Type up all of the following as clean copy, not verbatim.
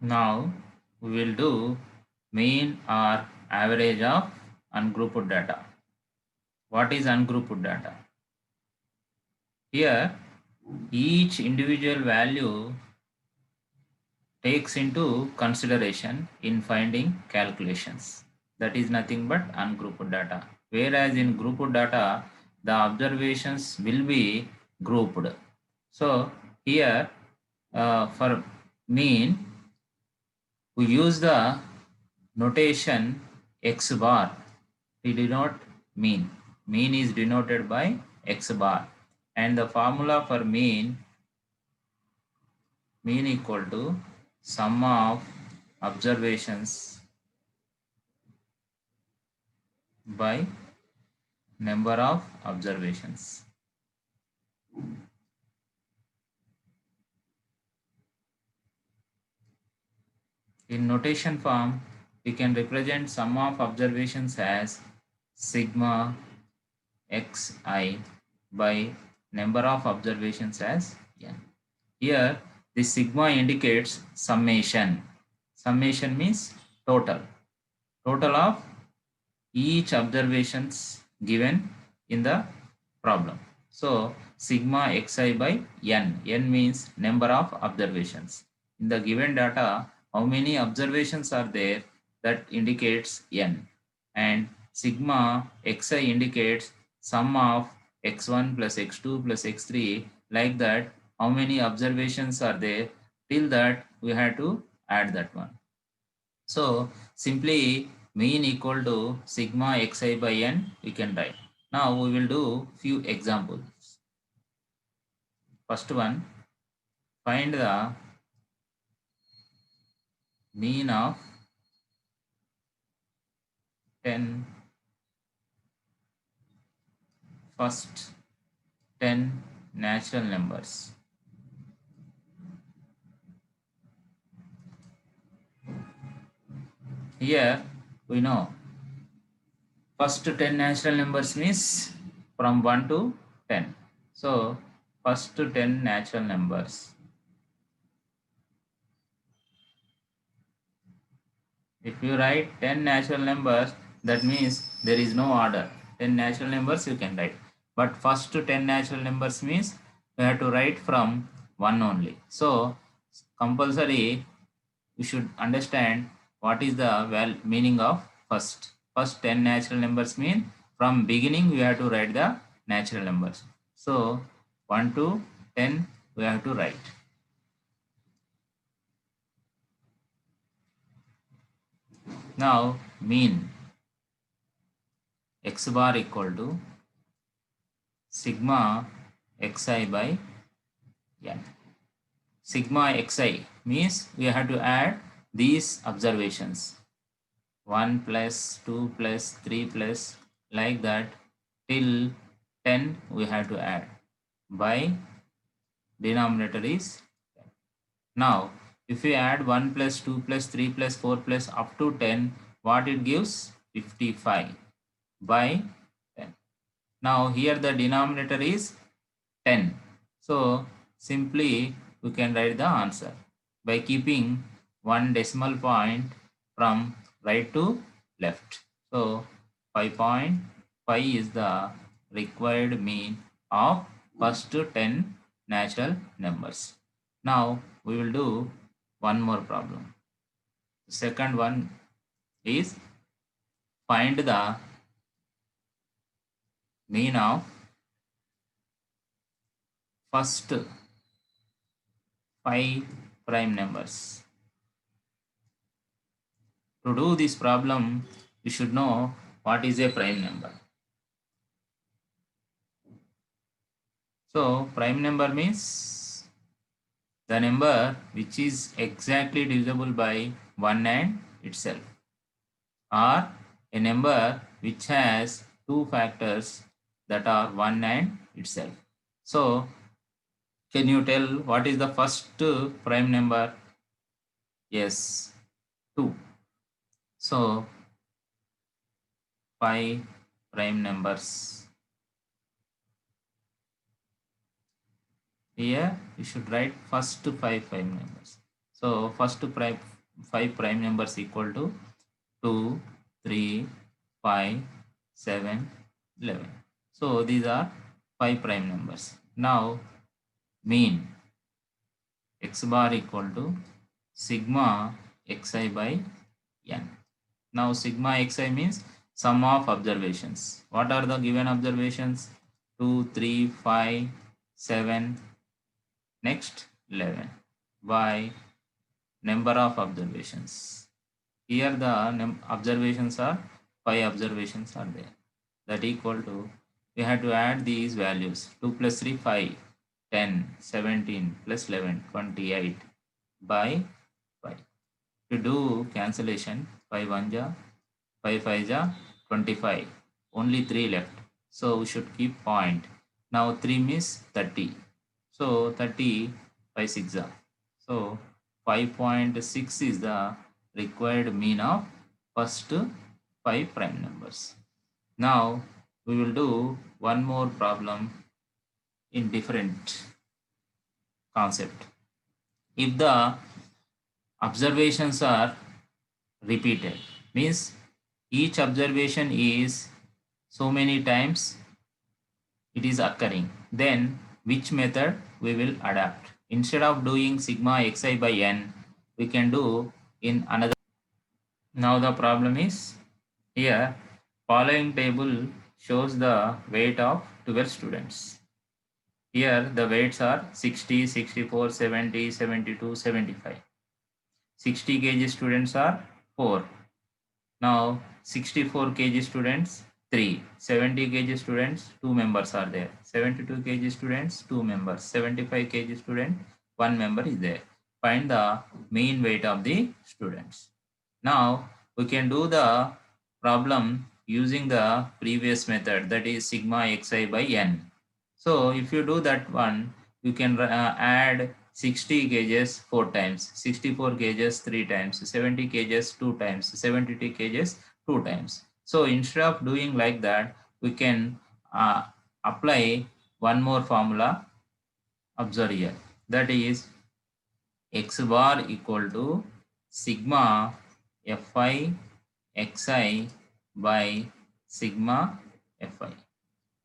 Now we will do mean or average of ungrouped data. What is ungrouped data? Here, each individual value takes into consideration in finding calculations. That is nothing but ungrouped data. Whereas in grouped data, the observations will be grouped. So here for mean, we use the notation x bar to denote mean. Mean is denoted by x bar, and the formula for mean equal to sum of observations by number of observations. In notation form, we can represent sum of observations as sigma xi by number of observations as n. Here, the sigma indicates summation. Summation means total. Total of each observations given in the problem. So, sigma xi by n. N means number of observations. In the given data, how many observations are there, that indicates n. And sigma xi indicates sum of x1 plus x2 plus x3, like that how many observations are there, till that we have to add that one. So simply mean equal to sigma xi by n we can write. Now we will do few examples. First one, find the mean of 10 first 10 natural numbers. Here we know first 10 natural numbers means from 1 to 10. So first 10 natural numbers. If you write 10 natural numbers, that means there is no order. 10 natural numbers you can write. But first 10 natural numbers means you have to write from 1 only. So compulsory you should understand what is the meaning of first. First 10 natural numbers mean from beginning we have to write the natural numbers. So 1 to 10 we have to write. Now mean x bar equal to sigma xi by n. Sigma xi means we have to add these observations 1 plus 2 plus 3 plus, like that till 10 we have to add by denominator is 10. Now if we add 1 plus 2 plus 3 plus 4 plus up to 10, what it gives? 55 by 10. Now here the denominator is 10. So simply we can write the answer by keeping one decimal point from right to left. So 5.5 is the required mean of first 10 natural numbers. Now we will do one more problem. The second one is find the mean of first 5 prime numbers. To do this problem, you should know what is a prime number. So prime number means the number which is exactly divisible by 1 and itself, or a number which has two factors that are 1 and itself. So can you tell what is the first prime number? Yes, 2. So 5 prime numbers. Here you should write first 5 prime numbers. So first prime 5 prime numbers equal to 2, 3, 5, 7, 11. So these are 5 prime numbers. Now mean x bar equal to sigma xi by n. Now sigma xi means sum of observations. What are the given observations? 2, 3, 5, 7, next 11 by number of observations. Here the observations are 5 observations are there. That equal to, we have to add these values. 2 plus 3, 5, 10, 17 plus 11, 28 by 5. To do cancellation, 5 1 ja, 5 5 ja, 25. Only 3 left. So we should keep point. Now 3 means 30. So 30 by 6 ja. So 5.6 is the required mean of first 5 prime numbers. Now we will do one more problem in different concept. If the observations are repeated, means each observation is so many times it is occurring, then which method we will adapt? Instead of doing sigma xi by n, we can do in another. Now the problem is here, following table shows the weight of 12 students. Here the weights are 60, 64, 70, 72, 75. 60 kg students are 4. Now 64 kg students 3. 70 kg students 2 members are there. 72 kg students 2 members. 75 kg student 1 member is there. Find the mean weight of the students. Now we can do the problem using the previous method, that is sigma xi by n. So if you do that one, you can add 60 kgs 4 times, 64 kgs 3 times, 70 kgs 2 times, 72 kgs 2 times. So instead of doing like that, we can apply one more formula. Observe here, that is x bar equal to sigma fi xi by sigma fi.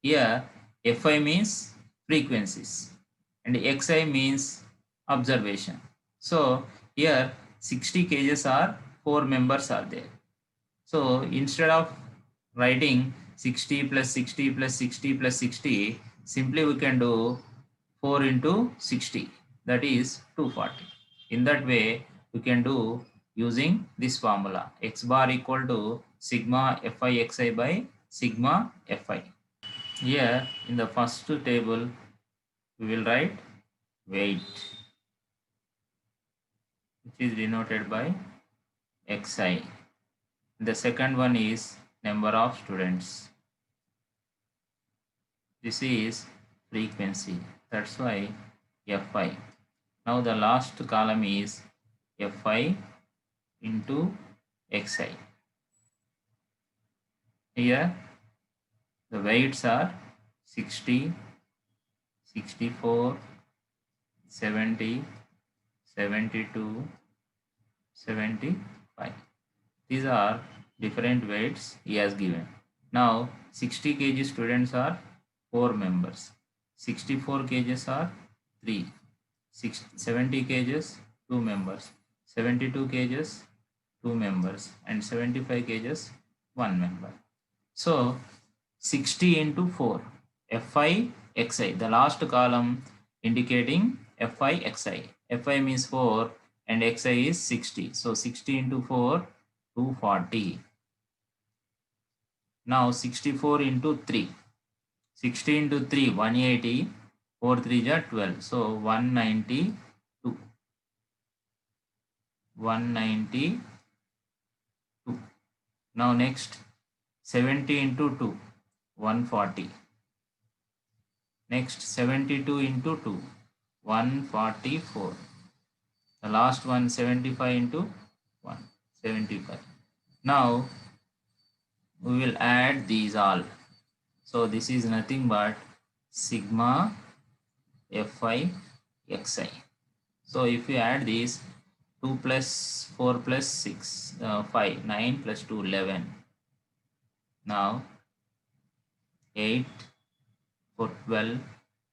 Here fi means frequencies and xi means observation. So here 60 kgs are 4 members are there. So instead of writing 60 plus 60 plus 60 plus 60, simply we can do 4 into 60, that is 240. In that way, we can do using this formula, x bar equal to sigma fi xi by sigma fi. Here in the first table, we will write weight, which is denoted by xi. The second one is number of students. This is frequency. That's why fi. Now the last column is fi into xi. Here the weights are 60, 64, 70, 72, 75. These are different weights he has given. Now 60 kg students are 4 members, 64 kgs are 3, 70 kgs 2 members, 72 kgs 2 members, and 75 kgs 1 member. So 60 into 4, fi xi, the last column indicating fi xi. Fi means 4 and xi is 60. So 60 into 4, 240. Now 64 into 3. 60 into 3, 180. 4 3 are 12. So 192. 192. Now next 70 into 2, 140. Next 72 into 2, 144. The last one 75 into 1, 75. Now we will add these all. So this is nothing but sigma fi xi. So if you add this, 2 plus 4 plus 6, 5, 9 plus 2, 11. Now 8, 4, 12,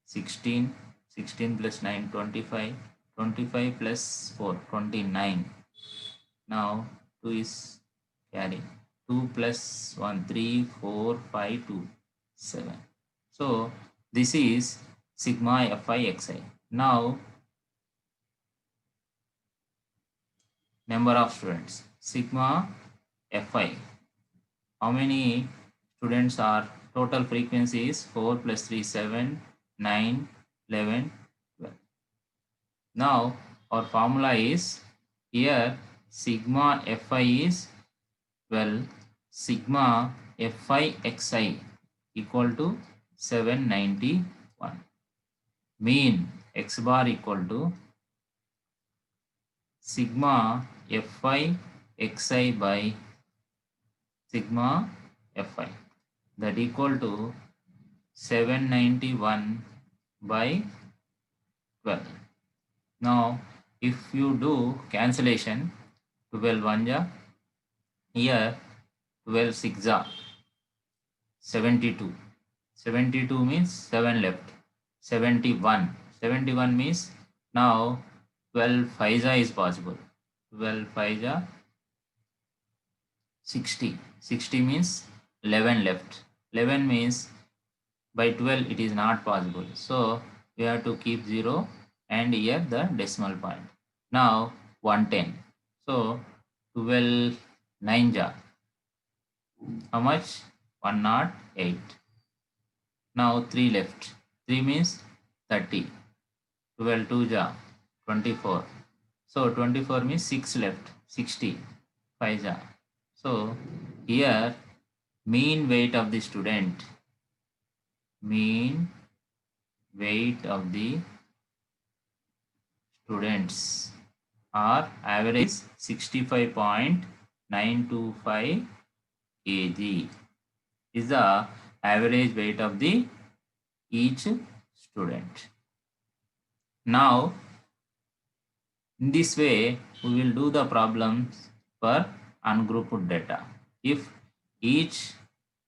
16, 16 plus 9, 25, 25 plus 4, 29. Now 2 is carry. 2 plus 1, 3, 4, 5, 2, 7. So this is sigma Fi Xi. Now number of students. Sigma Fi. How many students are? Total frequency is 4 plus 3, 7, 9, 11, 12. Now our formula is here sigma Fi is, well, sigma Fi Xi equal to 791. Mean X bar equal to sigma Fi Xi by sigma Fi, that equal to 791 by 12. Now if you do cancellation, 12 1 ja, here 12 6 ja, 72. 72 means 7 left. 71. 71 means now 12 5 ja is possible. 12 5 ja, 60. 60 means 11 left. 11 means by 12 it is not possible. So we have to keep 0 and here the decimal point. Now 110. So 12 9 ja. How much? 108. Now 3 left. 3 means 30. 12 2 ja, 24. So 24 means 6 left. 60. 5 ja. So here mean weight of the student, mean weight of the students are average 65.925 kg is the average weight of the each student. Now in this way we will do the problems for ungrouped data. If each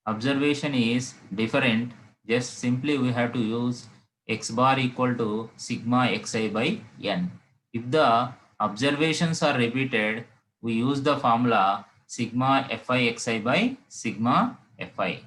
observation is different, just simply we have to use X bar equal to sigma Xi by n. If the observations are repeated, we use the formula sigma Fi Xi by sigma Fi.